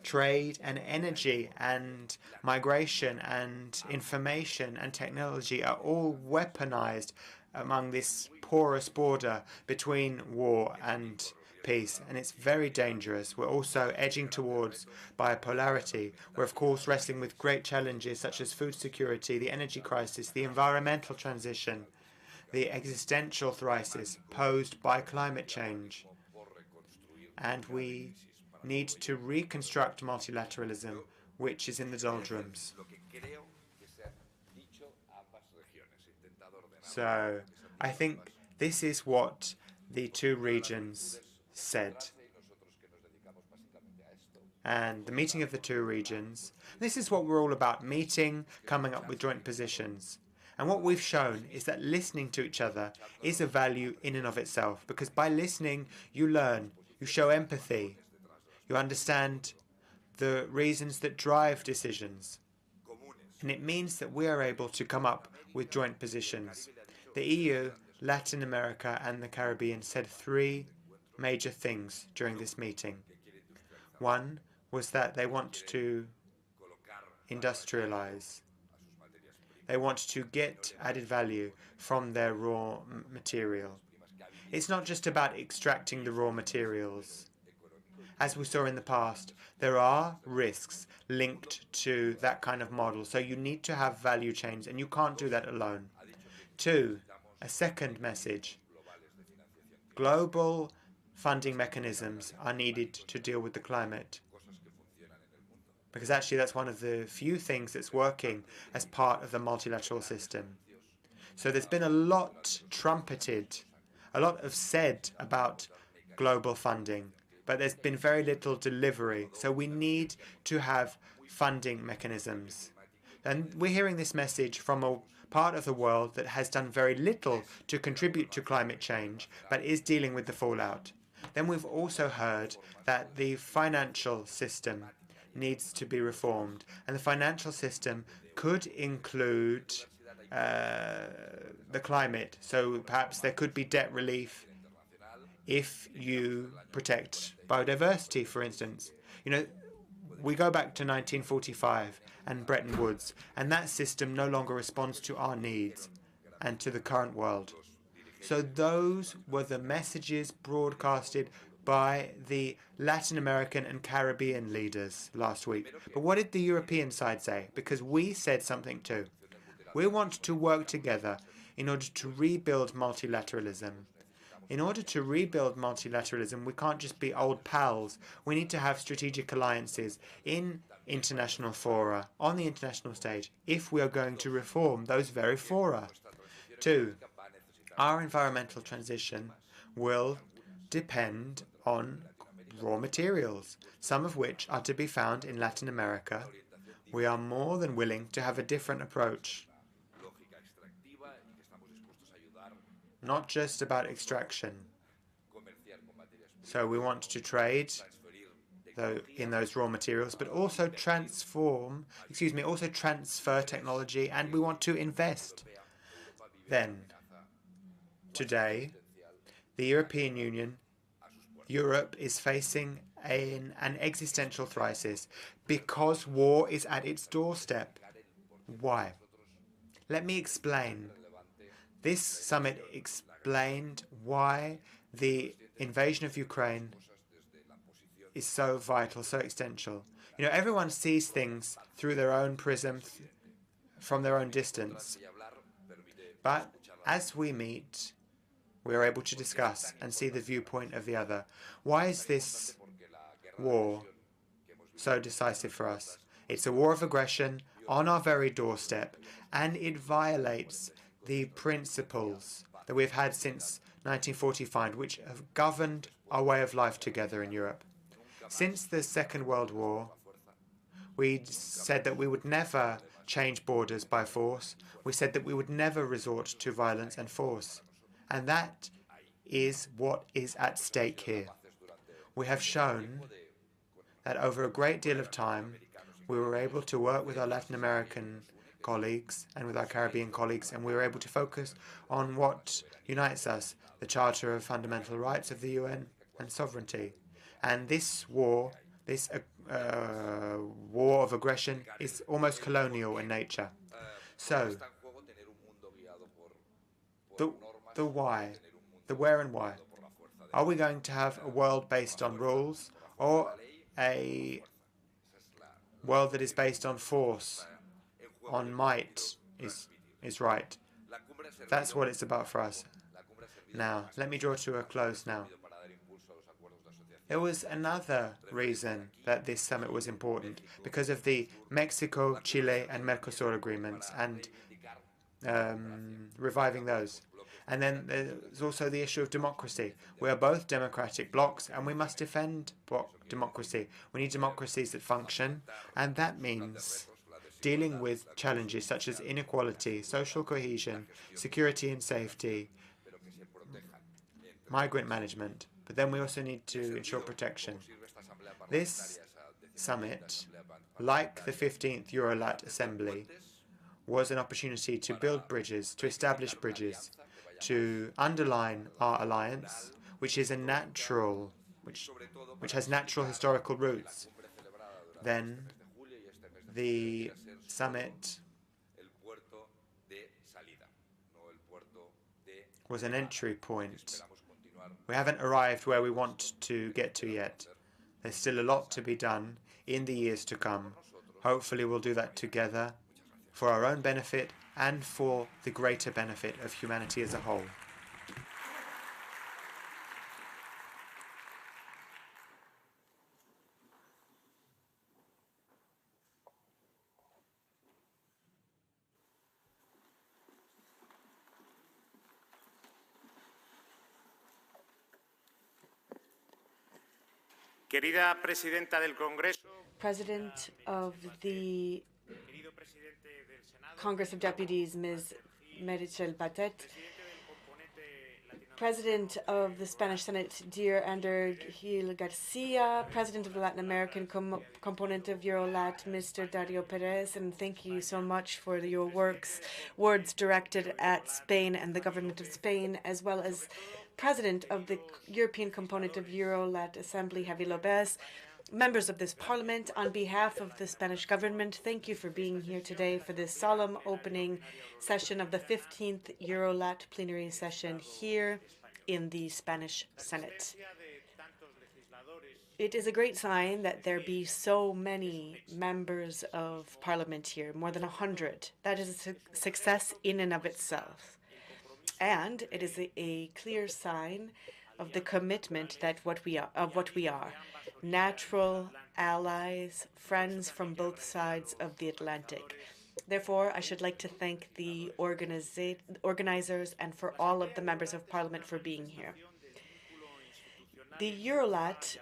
Speaker 3: trade and energy and migration and information and technology are all weaponized among this porous border between war and peace, and it's very dangerous. We're also edging towards bipolarity. We're of course wrestling with great challenges such as food security, the energy crisis, the environmental transition, the existential crisis posed by climate change. And we need to reconstruct multilateralism, which is in the doldrums. So I think this is what the two regions said. And the meeting of the two regions, this is what we're all about, meeting, coming up with joint positions. And what we've shown is that listening to each other is a value in and of itself, because by listening, you learn, you show empathy, you understand the reasons that drive decisions. And it means that we are able to come up with joint positions. The EU, Latin America, and the Caribbean said 3 major things during this meeting. One was that they want to industrialize. They want to get added value from their raw material. It's not just about extracting the raw materials. As we saw in the past, there are risks linked to that kind of model, so you need to have value chains, and you can't do that alone. 2, a second message. Global funding mechanisms are needed to deal with the climate, because actually that's one of the few things that's working as part of the multilateral system. So there's been a lot trumpeted, a lot of said about global funding, but there's been very little delivery. So we need to have funding mechanisms. And we're hearing this message from a part of the world that has done very little to contribute to climate change, but is dealing with the fallout. Then we've also heard that the financial system needs to be reformed, and the financial system could include the climate. So perhaps there could be debt relief if you protect biodiversity, for instance. You know, we go back to 1945 and Bretton Woods, and that system no longer responds to our needs and to the current world. So those were the messages broadcasted by the Latin American and Caribbean leaders last week. But what did the European side say? Because we said something too. We want to work together in order to rebuild multilateralism. In order to rebuild multilateralism, we can't just be old pals. We need to have strategic alliances in international fora, on the international stage, if we are going to reform those very fora. 2, our environmental transition will depend on raw materials, some of which are to be found in Latin America. We are more than willing to have a different approach. Not just about extraction. So we want to trade in those raw materials, but also transfer technology, and we want to invest. Then, today, the European Union, Europe is facing an existential crisis because war is at its doorstep. Why? Let me explain. This summit explained why the invasion of Ukraine is so vital, so essential. You know, everyone sees things through their own prism, from their own distance. But as we meet, we are able to discuss and see the viewpoint of the other. Why is this war so decisive for us? It's a war of aggression on our very doorstep, and it violates the principles that we've had since 1945, which have governed our way of life together in Europe. Since the Second World War, we said that we would never change borders by force. We said that we would never resort to violence and force. And that is what is at stake here. We have shown that over a great deal of time, we were able to work with our Latin American colleagues and with our Caribbean colleagues, and we were able to focus on what unites us, the Charter of Fundamental Rights of the UN and sovereignty. And this war, this war of aggression, is almost colonial in nature. So, the why, the where and why. Are we going to have a world based on rules, or a world that is based on force, on might, is right? That's what it's about for us. Now, let me draw to a close now. There was another reason that this summit was important, because of the Mexico, Chile, and Mercosur agreements, and reviving those. And then there's also the issue of democracy. We are both democratic blocs, and we must defend democracy. We need democracies that function, and that means dealing with challenges such as inequality, social cohesion, security and safety, migrant management. But then we also need to ensure protection. This summit, like the 15th EuroLat Assembly, was an opportunity to build bridges, to establish bridges, to underline our alliance, which is a natural, which has natural historical roots. Then the summit was an entry point. We haven't arrived where we want to get to yet. There's still a lot to be done in the years to come. Hopefully we'll do that together for our own benefit and for the greater benefit of humanity as a whole.
Speaker 5: Querida Presidenta del Congreso,
Speaker 2: President of the Congress of Deputies, Ms. Meritxell Batet, President of the Spanish Senate, dear Ander Gil Garcia, President of the Latin American component of EuroLat, Mr. Dario Perez, and thank you so much for your words directed at Spain and the government of Spain, as well as President of the European component of EuroLat Assembly, Javi Lopez, members of this Parliament. On behalf of the Spanish government, thank you for being here today for this solemn opening session of the 15th EuroLat Plenary session here in the Spanish Senate. It is a great sign that there be so many members of Parliament here, more than 100. That is a success in and of itself. And it is a clear sign of the commitment that what we are, natural allies, friends from both sides of the Atlantic. Therefore, I should like to thank the organizers and for all of the members of Parliament for being here. The EuroLat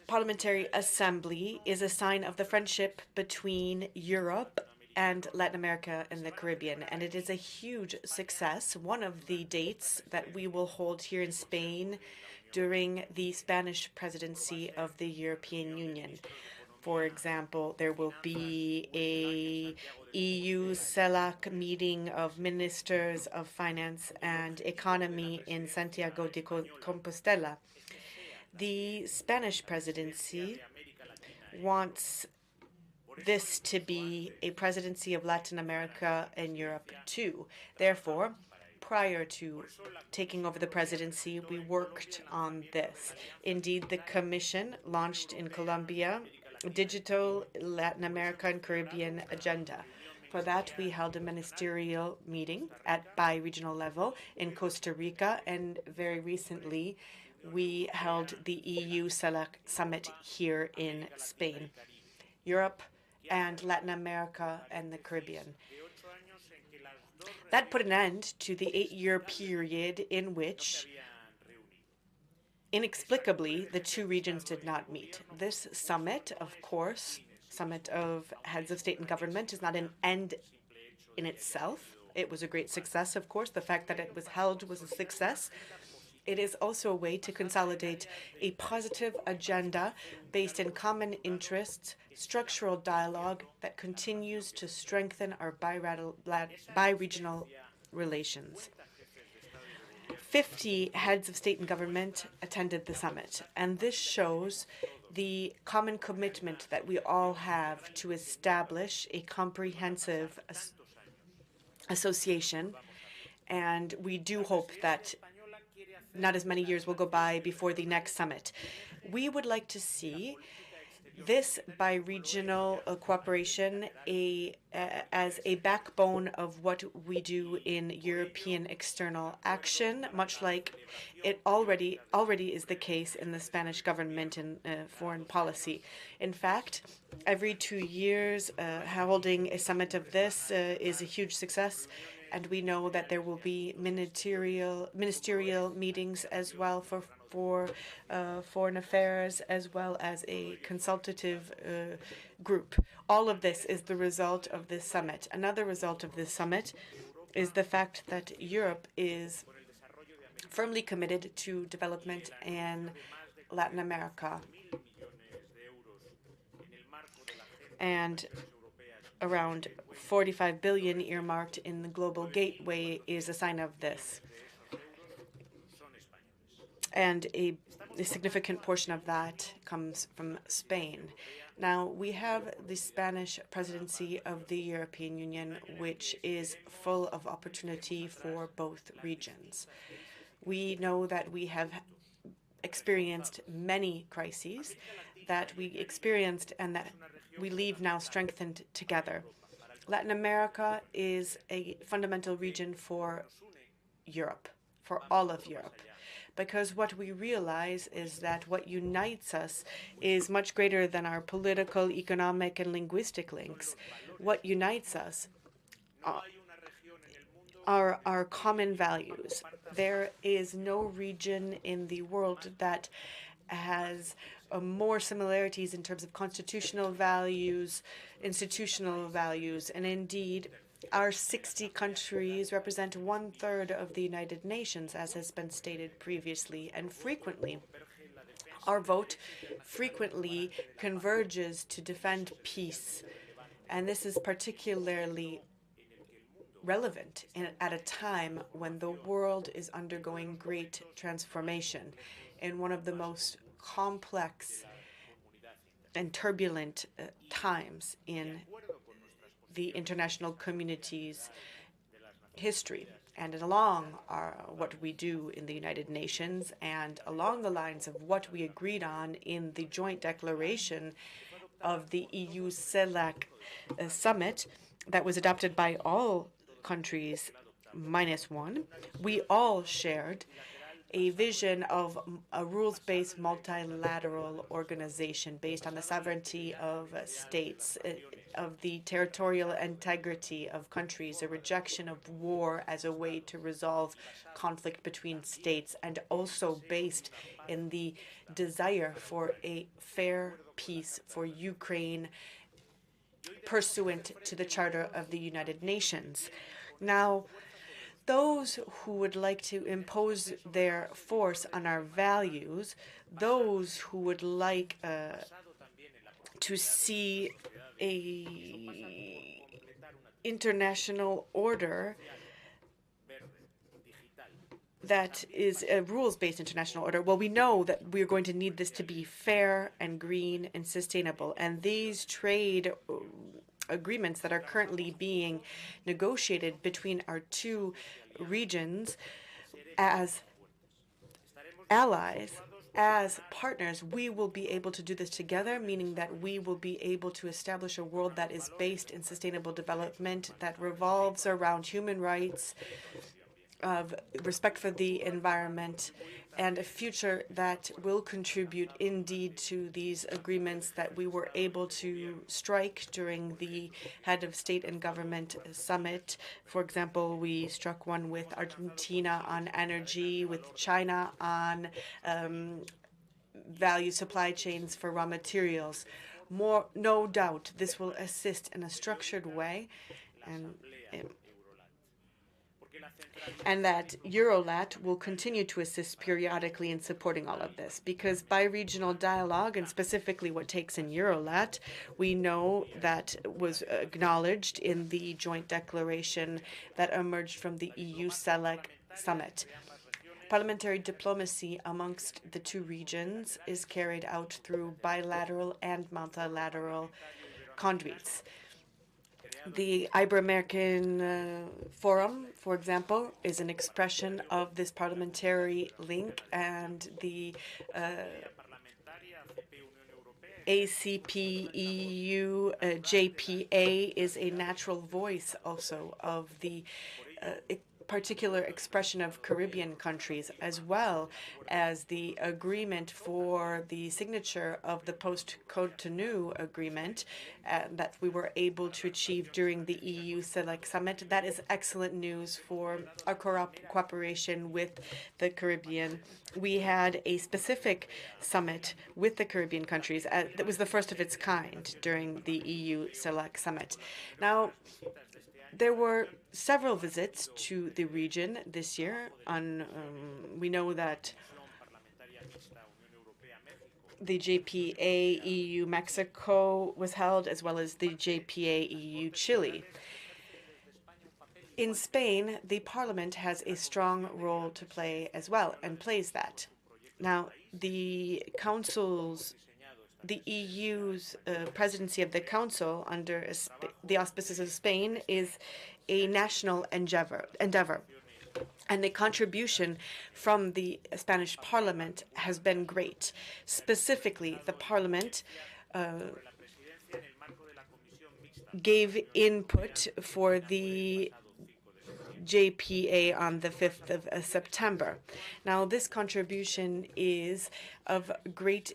Speaker 2: Parliamentary Assembly is a sign of the friendship between Europe and Latin America and the Caribbean, and it is a huge success. One of the dates that we will hold here in Spain during the Spanish presidency of the European Union. For example, there will be a EU-CELAC meeting of ministers of finance and economy in Santiago de Compostela. The Spanish presidency wants this to be a presidency of Latin America and Europe too. Therefore, prior to taking over the presidency, we worked on this. Indeed, the Commission launched in Colombia a digital Latin America and Caribbean agenda. For that, we held a ministerial meeting at bi-regional level in Costa Rica, and very recently, we held the EU CELAC summit here in Spain. Europe and Latin America and the Caribbean. That put an end to the 8-year period in which, inexplicably, the two regions did not meet. This summit, of course, summit of heads of state and government, is not an end in itself. It was a great success, of course. The fact that it was held was a success. It is also a way to consolidate a positive agenda based in common interests, structural dialogue that continues to strengthen our bi-regional relations. 50 heads of state and government attended the summit, and this shows the common commitment that we all have to establish a comprehensive association, and we do hope that not as many years will go by before the next summit. We would like to see this bi-regional cooperation as a backbone of what we do in European external action, much like it already is the case in the Spanish government in foreign policy. In fact, every 2 years, holding a summit of this is a huge success. And we know that there will be ministerial meetings as well for foreign affairs, as well as a consultative group. All of this is the result of this summit. Another result of this summit is the fact that Europe is firmly committed to development in Latin America. And around 45 billion earmarked in the Global Gateway is a sign of this. And a significant portion of that comes from Spain. Now, we have the Spanish presidency of the European Union, which is full of opportunity for both regions. We know that we have experienced many crises that we experienced and that we leave now strengthened together. Latin America is a fundamental region for Europe, for all of Europe, because what we realize is that what unites us is much greater than our political, economic, and linguistic links. What unites us are our common values. There is no region in the world that has more similarities in terms of constitutional values, institutional values, and indeed, our 60 countries represent 1/3 of the United Nations, as has been stated previously, and frequently, our vote frequently converges to defend peace, and this is particularly relevant at a time when the world is undergoing great transformation in one of the most complex and turbulent times in the international community's history. And along what we do in the United Nations and along the lines of what we agreed on in the joint declaration of the EU CELAC summit that was adopted by all countries minus one, we all shared a vision of a rules-based multilateral organization based on the sovereignty of states, of the territorial integrity of countries, a rejection of war as a way to resolve conflict between states, and also based in the desire for a fair peace for Ukraine pursuant to the Charter of the United Nations. Now, those who would like to impose their force on our values, those who would like to see a international order that is a rules-based international order. Well, we know that we're going to need this to be fair and green and sustainable. And these trade agreements that are currently being negotiated between our two regions as allies, as partners, we will be able to do this together, meaning that we will be able to establish a world that is based in sustainable development, that revolves around human rights, of respect for the environment, and a future that will contribute indeed to these agreements that we were able to strike during the head of state and government summit. For example, we struck one with Argentina on energy, with China on value supply chains for raw materials. No doubt, this will assist in a structured way, and that EuroLat will continue to assist periodically in supporting all of this, because bi-regional dialogue, and specifically what takes in EuroLat, we know that was acknowledged in the joint declaration that emerged from the EU-CELAC summit. Parliamentary diplomacy amongst the two regions is carried out through bilateral and multilateral conduits. The Ibero-American Forum, for example, is an expression of this parliamentary link, and the ACP-EU JPA is a natural voice also of the particular expression of Caribbean countries, as well as the agreement for the signature of the post-Cotonou agreement that we were able to achieve during the EU-CELAC summit. That is excellent news for our cooperation with the Caribbean. We had a specific summit with the Caribbean countries that was the first of its kind during the EU-CELAC summit. Now, there were several visits to the region this year. We know that the JPA EU Mexico was held, as well as the JPA EU Chile. In Spain, the Parliament has a strong role to play as well, and plays that. Now, the EU's presidency of the Council under the auspices of Spain is a national endeavor. And the contribution from the Spanish Parliament has been great. Specifically, the Parliament gave input for the JPA on the 5th of September. Now, this contribution is of great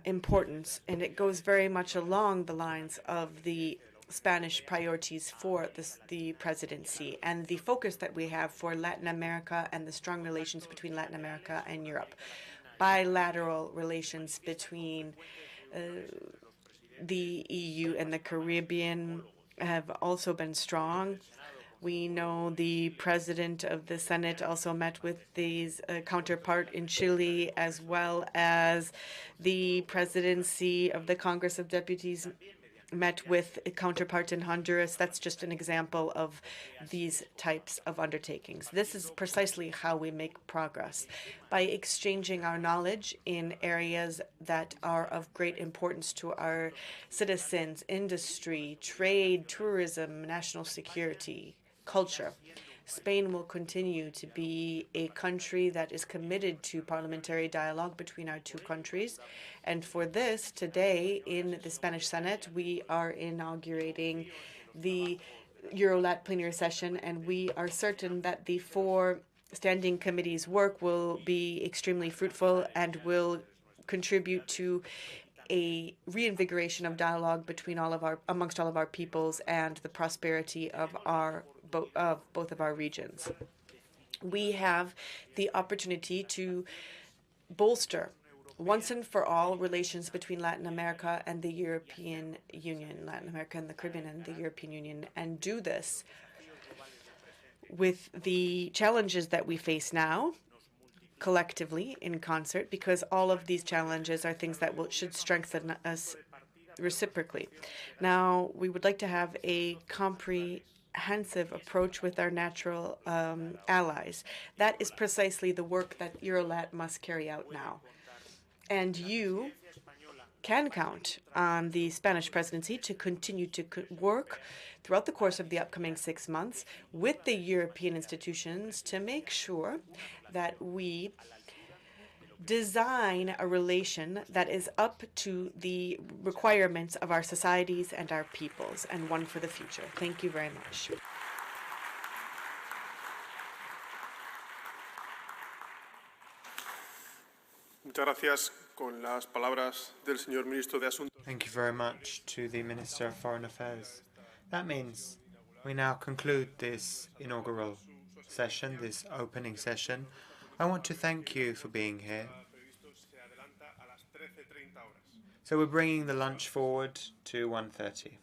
Speaker 2: importance, and it goes very much along the lines of the Spanish priorities for the presidency and the focus that we have for Latin America and the strong relations between Latin America and Europe. Bilateral relations between the EU and the Caribbean have also been strong. We know the president of the Senate also met with his counterpart in Chile, as well as the presidency of the Congress of Deputies met with a counterpart in Honduras. That's just an example of these types of undertakings. This is precisely how we make progress, by exchanging our knowledge in areas that are of great importance to our citizens: industry, trade, tourism, national security, culture. Spain will continue to be a country that is committed to parliamentary dialogue between our two countries. And for this, today in the Spanish Senate, we are inaugurating the EuroLat Plenary session, and we are certain that the 4 standing committees' work will be extremely fruitful and will contribute to a reinvigoration of dialogue between amongst all of our peoples and the prosperity of both of our regions. We have the opportunity to bolster once and for all relations between Latin America and the European Union, Latin America and the Caribbean and the European Union, and do this with the challenges that we face now, collectively, in concert, because all of these challenges are things that should strengthen us reciprocally. Now, we would like to have a comprehensive approach with our natural allies. That is precisely the work that EuroLat must carry out now. And you can count on the Spanish presidency to continue to work throughout the course of the upcoming 6 months with the European institutions to make sure that we design a relation that is up to the requirements of our societies and our peoples, and one for the future. Thank you very much.
Speaker 6: Muchas gracias. Con las palabras del señor ministro de Asuntos.
Speaker 3: Thank you very much to the Minister of Foreign Affairs. That means we now conclude this inaugural session, this opening session. I want to thank you for being here. So we're bringing the lunch forward to 1:30.